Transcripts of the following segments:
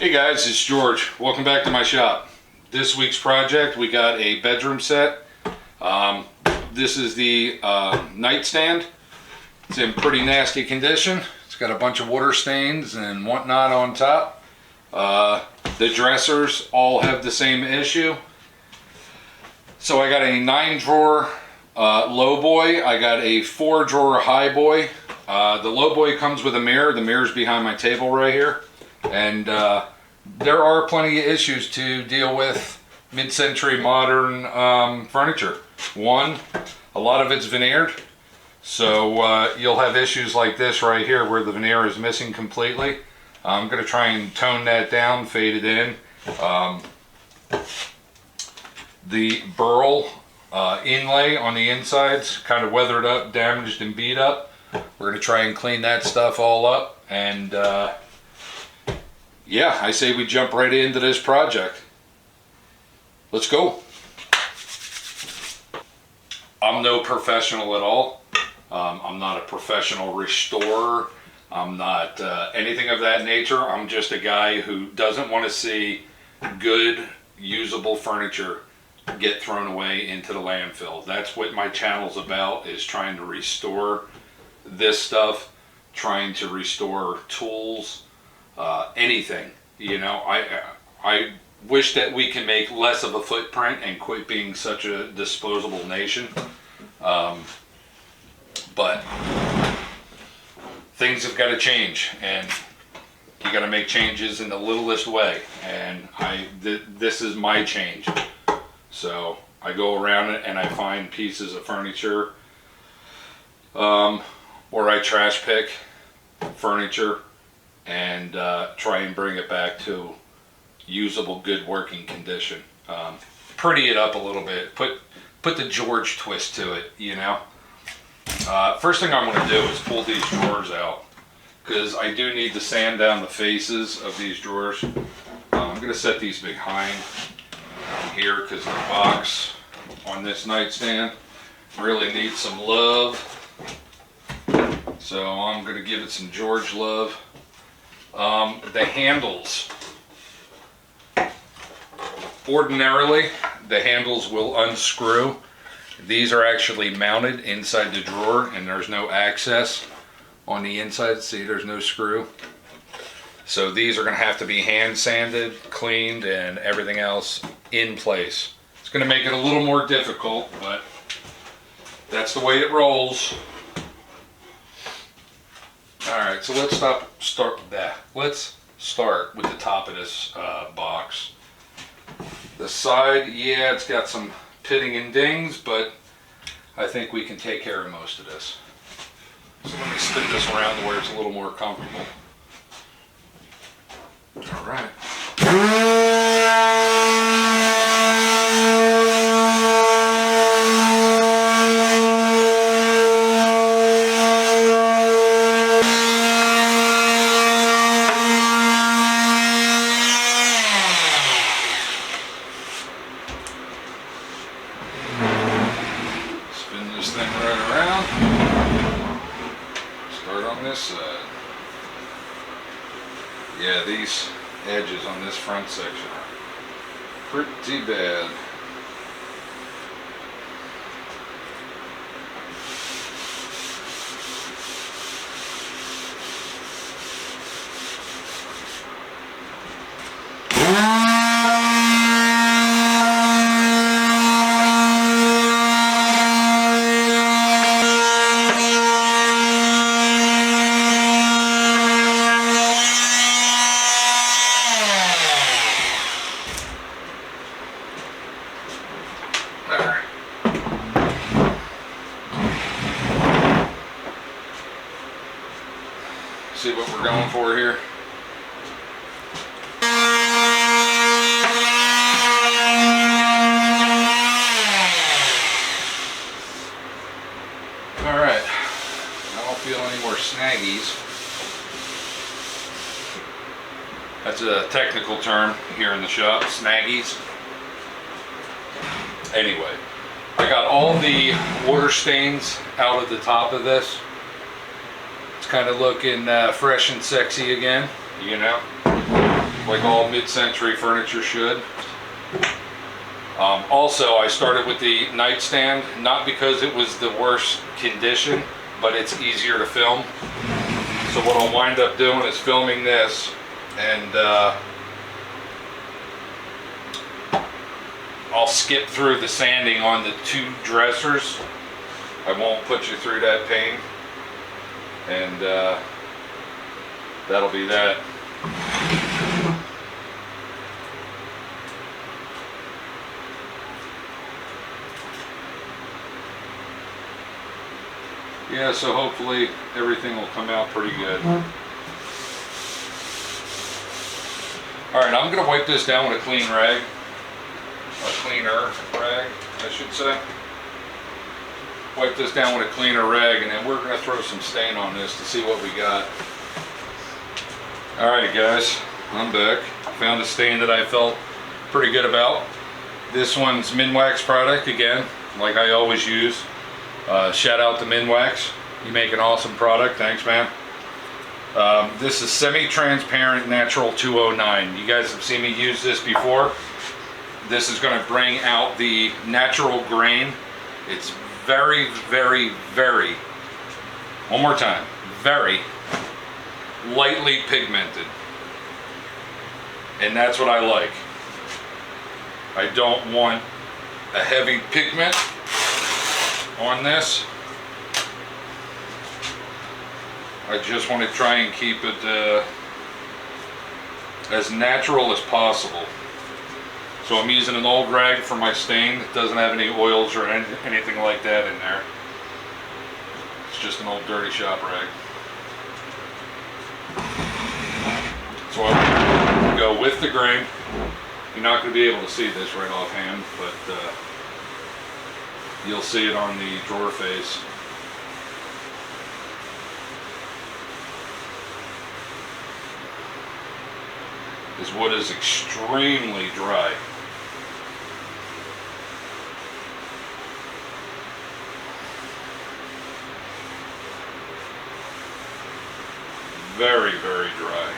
Hey guys, it's George. Welcome back to my shop. This week's project, we got a bedroom set. This is the nightstand. It's in pretty nasty condition. It's got a bunch of water stains and whatnot on top. The dressers all have the same issue. So I got a 9-drawer low boy. I got a 4-drawer high boy. The low boy comes with a mirror. The mirror's behind my table right here. And there are plenty of issues to deal with mid-century modern furniture. One, a lot of it's veneered. So you'll have issues like this right here where the veneer is missing completely. I'm going to try and tone that down, fade it in. The burl inlay on the inside's kind of weathered up, damaged and beat up. We're going to try and clean that stuff all up, and yeah, I say we jump right into this project. Let's go. I'm no professional at all. I'm not a professional restorer. I'm not anything of that nature. I'm just a guy who doesn't want to see good, usable furniture get thrown away into the landfill. That's what my channel's about, is trying to restore this stuff, trying to restore tools, anything. You know, I wish that we can make less of a footprint and quit being such a disposable nation. But things have got to change, and you got to make changes in the littlest way, and this is my change. So I go around it and I find pieces of furniture, or I trash pick furniture and try and bring it back to usable, good working condition. Pretty it up a little bit, put the George twist to it, you know. First thing I'm going to do is pull these drawers out, because I do need to sand down the faces of these drawers. I'm going to set these behind here because the box on this nightstand really needs some love. So I'm going to give it some George love. The handles. Ordinarily, the handles will unscrew. These are actually mounted inside the drawer, and there's no access on the inside. See, there's no screw. So these are going to have to be hand sanded, cleaned, and everything else in place. It's going to make it a little more difficult, but that's the way it rolls. Alright, so let's start with that. Let's start with the top of this box. The side, yeah, it's got some pitting and dings, but I think we can take care of most of this. So let me spin this around to where it's a little more comfortable. All right. Spin this thing right around. Start on this side. Yeah, these edges on this front section are pretty bad. See what we're going for here. All right, I don't feel any more snaggies. That's a technical term here in the shop, snaggies. Anyway, I got all the water stains out of the top of this. It's kind of looking fresh and sexy again, you know. like all mid-century furniture should. Also, I started with the nightstand, not because it was the worst condition, but it's easier to film. So what I'll wind up doing is filming this, and I'll skip through the sanding on the two dressers. I won't put you through that pain, and that'll be that. Yeah, so hopefully everything will come out pretty good. Alright, I'm going to wipe this down with a clean rag. A cleaner rag, I should say. Wipe this down with a cleaner rag, and then we're going to throw some stain on this to see what we got. Alright guys, I'm back. Found a stain that I felt pretty good about. This one's Minwax product again, like I always use. Shout out to Minwax. You make an awesome product. Thanks, man. This is semi-transparent natural 209. You guys have seen me use this before. This is going to bring out the natural grain. It's very, very, very, one more time, very lightly pigmented. And that's what I like. I don't want a heavy pigment on this. I just want to try and keep it as natural as possible. So I'm using an old rag for my stain. It doesn't have any oils or anything like that in there. It's just an old dirty shop rag. So I'll go with the grain. You're not going to be able to see this right offhand, but you'll see it on the drawer face. This wood is extremely dry. Very, very dry.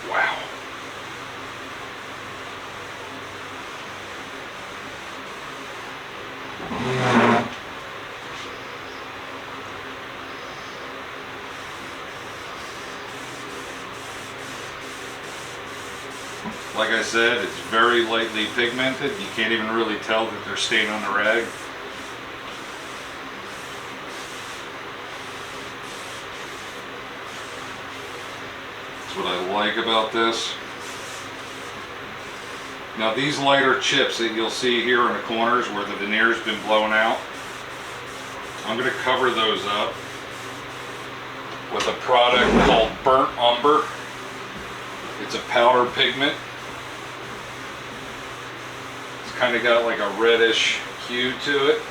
Wow. Like I said, it's very lightly pigmented. You can't even really tell that there's stain on the rag. That's what I like about this. Now these lighter chips that you'll see here in the corners where the veneer's been blown out, I'm going to cover those up with a product called Burnt Umber. It's a powder pigment. It's kind of got like a reddish hue to it.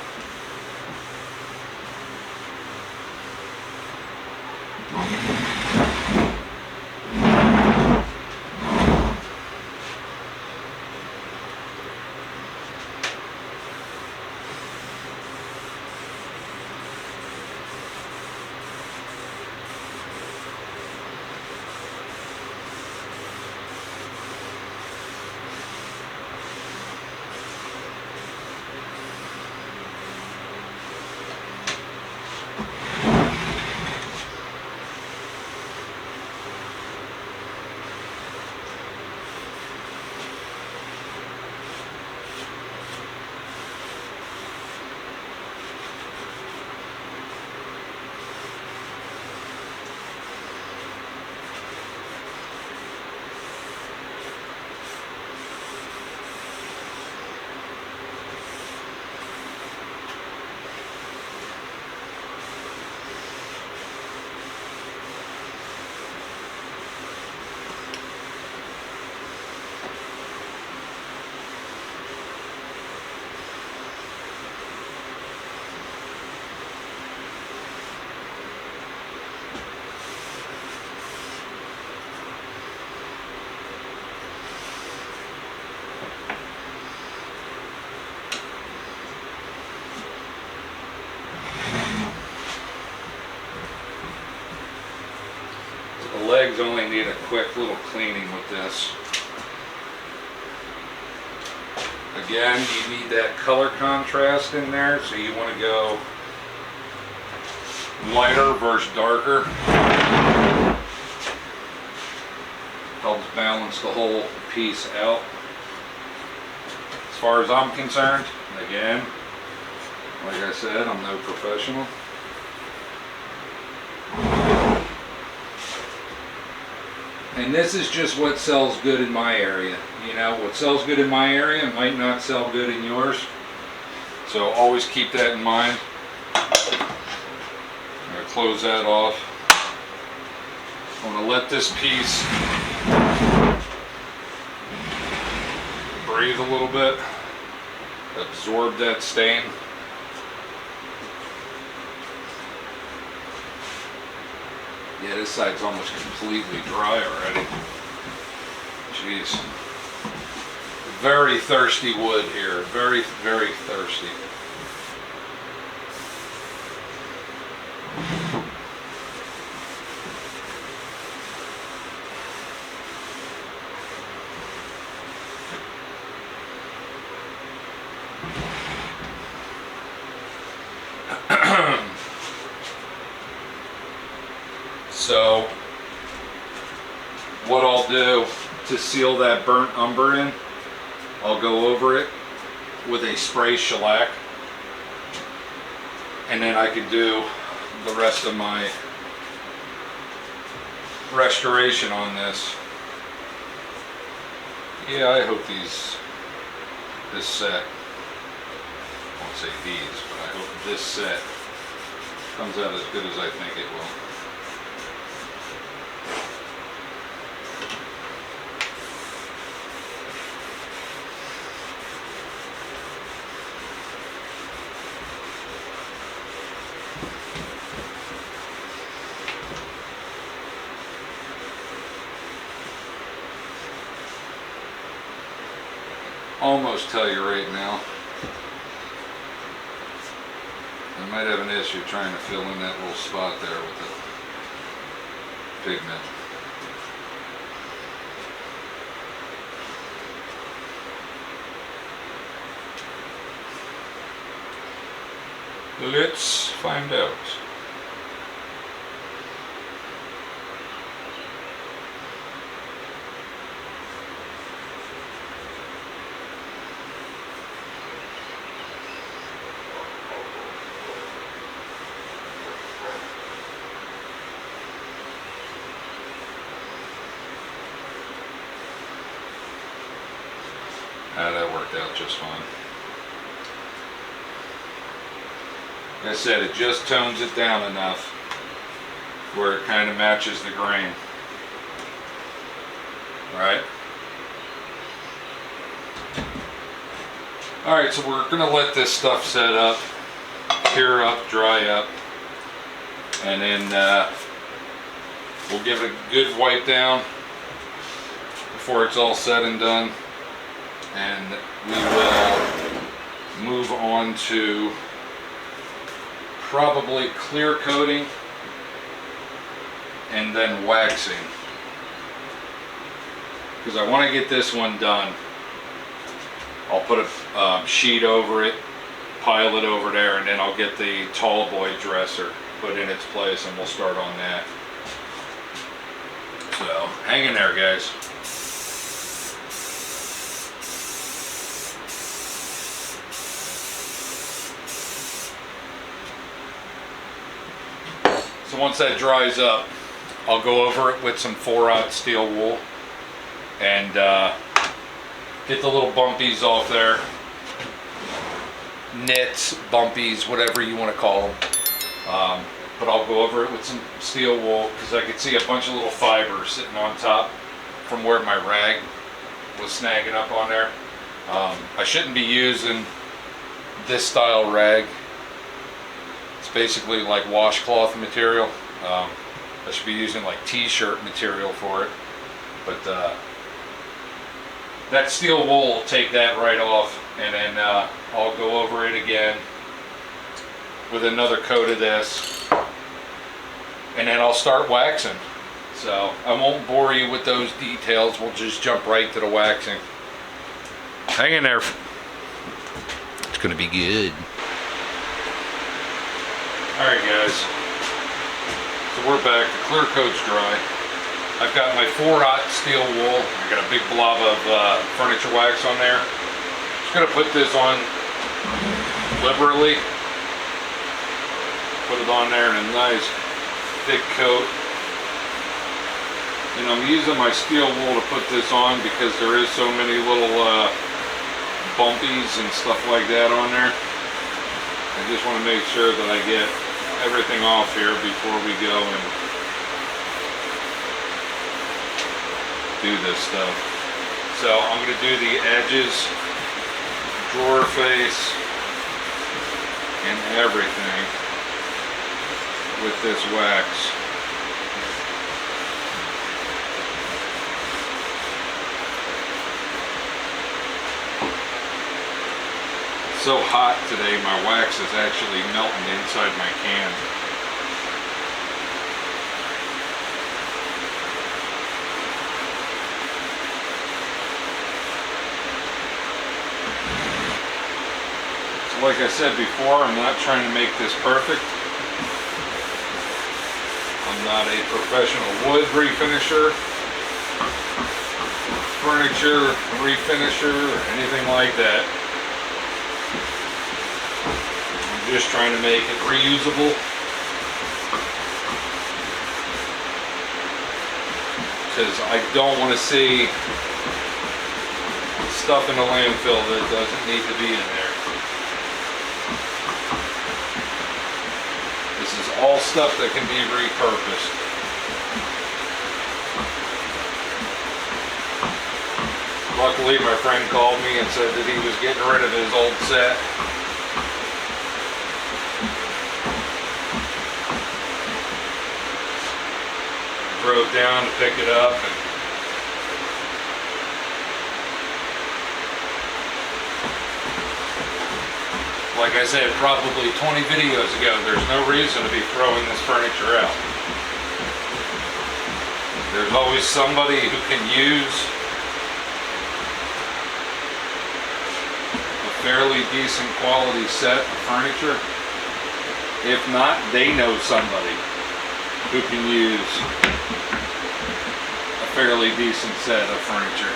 legs only need a quick little cleaning with this. Again, you need that color contrast in there, so you want to go lighter versus darker. Helps balance the whole piece out. As far as I'm concerned, again, like I said, I'm no professional. And this is just what sells good in my area. You know, what sells good in my area might not sell good in yours. So always keep that in mind. I'm going to close that off. I'm going to let this piece breathe a little bit, absorb that stain. Yeah, this side's almost completely dry already. Jeez. Very thirsty wood here. Very, very thirsty. So what I'll do to seal that burnt umber in, I'll go over it with a spray shellac, and then I can do the rest of my restoration on this. Yeah, I hope this set, I won't say these, but I hope this set comes out as good as I think it will. Almost tell you right now, I might have an issue trying to fill in that little spot there with the pigment. Let's find out. That worked out just fine. Like I said, it just tones it down enough where it kind of matches the grain. Right? Alright, so we're going to let this stuff set up, cure up, dry up, and then we'll give it a good wipe down before it's all said and done. And we will move on to probably clear coating and then waxing, because I want to get this one done. I'll put a sheet over it, pile it over there, and then I'll get the tall boy dresser put in its place and we'll start on that. So hang in there, guys. So once that dries up, I'll go over it with some 4/0 steel wool and get the little bumpies off there. Nits, bumpies, whatever you want to call them. But I'll go over it with some steel wool because I could see a bunch of little fibers sitting on top from where my rag was snagging up on there. I shouldn't be using this style rag. Basically like washcloth material. I should be using like t-shirt material for it, but that steel wool will take that right off, and then I'll go over it again with another coat of this, and then I'll start waxing. So I won't bore you with those details. We'll just jump right to the waxing. Hang in there. It's gonna be good. All right, guys. So we're back. The clear coat's dry. I've got my 4-aught steel wool. I got a big blob of furniture wax on there. Just gonna put this on liberally. Put it on there in a nice thick coat. And I'm using my steel wool to put this on because there is so many little bumpies and stuff like that on there. I just want to make sure that I get everything off here before we go and do this stuff. So I'm going to do the edges, drawer face, and everything with this wax. It's so hot today, my wax is actually melting inside my can. So like I said before, I'm not trying to make this perfect. I'm not a professional wood refinisher, furniture refinisher, or anything like that. I'm just trying to make it reusable. Because I don't want to see stuff in the landfill that doesn't need to be in there. This is all stuff that can be repurposed. Luckily, my friend called me and said that he was getting rid of his old set. Drove down to pick it up, and like I said, probably 20 videos ago, there's no reason to be throwing this furniture out. There's always somebody who can use a fairly decent quality set of furniture. If not, they know somebody who can use a fairly decent set of furniture.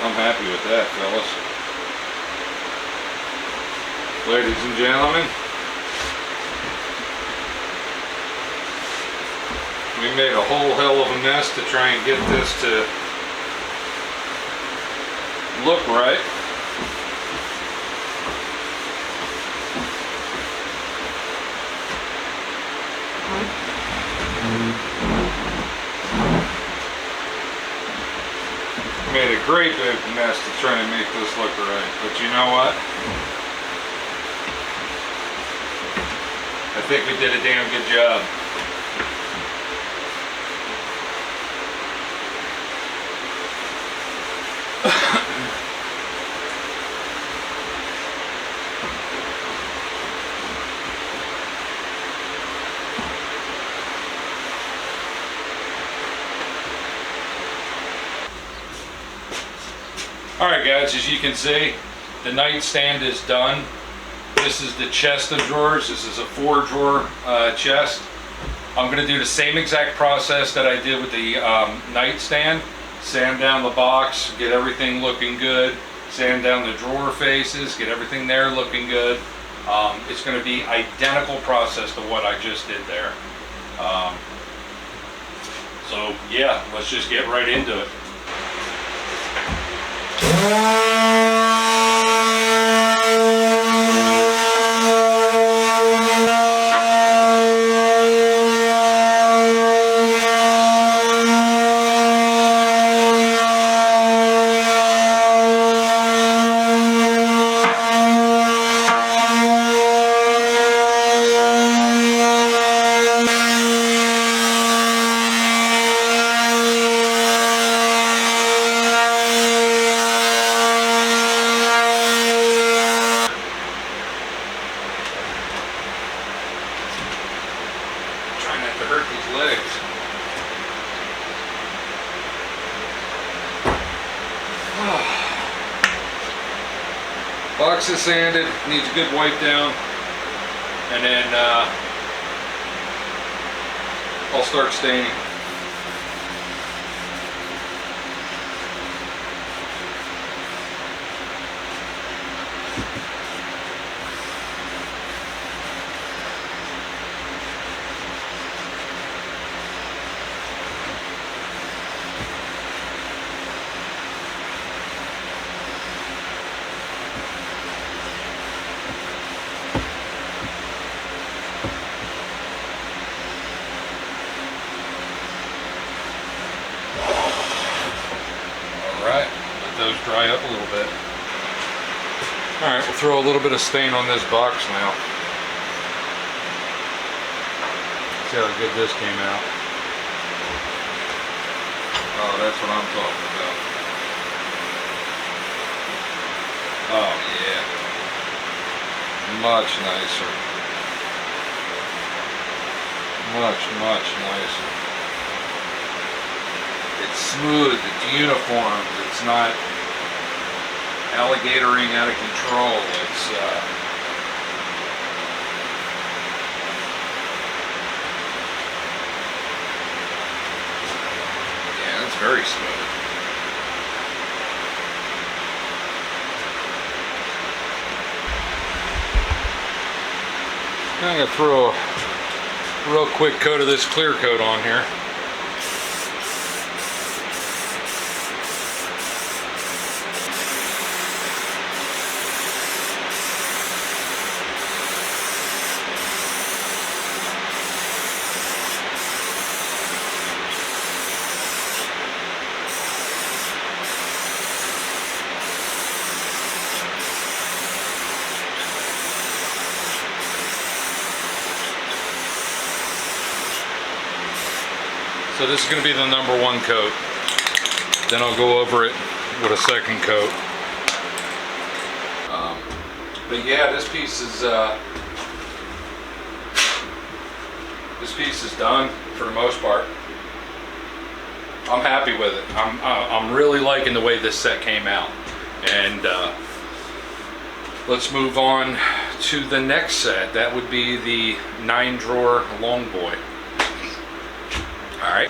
I'm happy with that, fellas. Ladies and gentlemen, we made a whole hell of a mess to try and get this to look right. Made a great big mess to try and make this look right, but you know what? I think we did a damn good job. Alright guys, as you can see, the nightstand is done. This is the chest of drawers. This is a 4-drawer chest. I'm going to do the same exact process that I did with the nightstand. Sand down the box, get everything looking good. Sand down the drawer faces, get everything there looking good. It's going to be identical process to what I just did there. So yeah, let's just get right into it. to hurt these legs. Box is sanded, needs a good wipe down, and then I'll start staining. Those dry up a little bit. Alright, we'll throw a little bit of stain on this box now. See how good this came out. Oh, that's what I'm talking about. Oh yeah. Much nicer. Much nicer. It's smooth, it's uniform, it's not alligatoring out of control. It's yeah, it's very smooth. I'm gonna throw a real quick coat of this clear coat on here. So this is going to be the #1 coat. Then I'll go over it with a second coat. But yeah, this piece is done for the most part. I'm happy with it. I'm really liking the way this set came out. And let's move on to the next set. That would be the 9-drawer long boy. All right.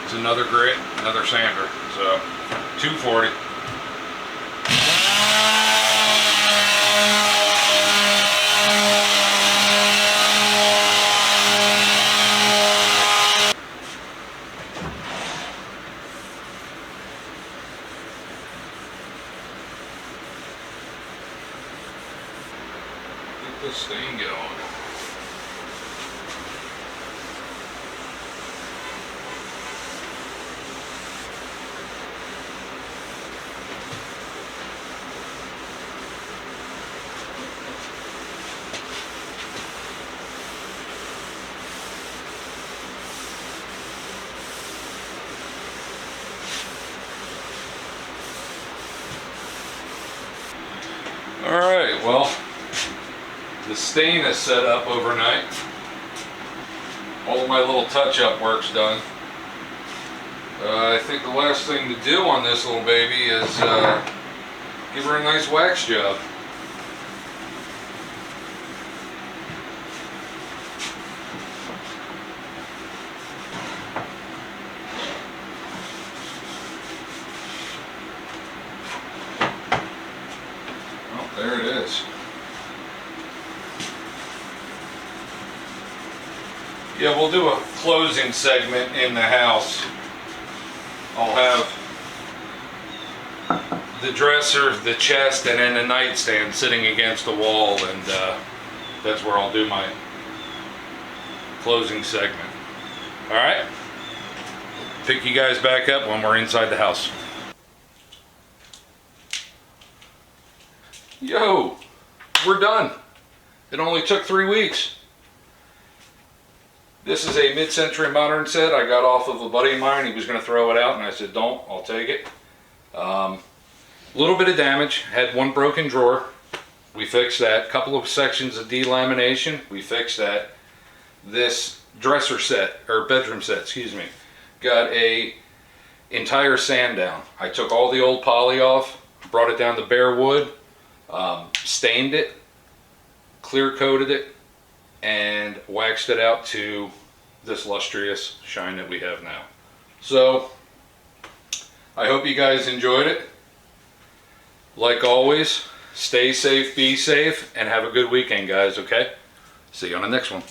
It's another grit, another sander. So 240. Get this thing going. Alright, well, the stain is set up overnight. All of my little touch-up work's done. I think the last thing to do on this little baby is give her a nice wax job. There it is. Yeah, we'll do a closing segment in the house. I'll have the dresser, the chest, and then the nightstand sitting against the wall, and that's where I'll do my closing segment. All right? Pick you guys back up when we're inside the house. Yo, we're done. It only took 3 weeks. This is a mid-century modern set I got off of a buddy of mine. He was going to throw it out, and I said, don't, I'll take it. Little bit of damage, had one broken drawer. We fixed that. Couple of sections of delamination, we fixed that. This dresser set, or bedroom set, excuse me, got a entire sand down. I took all the old poly off, brought it down to bare wood, stained it, clear coated it, and waxed it out to this lustrous shine that we have now. So I hope you guys enjoyed it. Like always, stay safe, be safe, and have a good weekend, guys, okay? See you on the next one.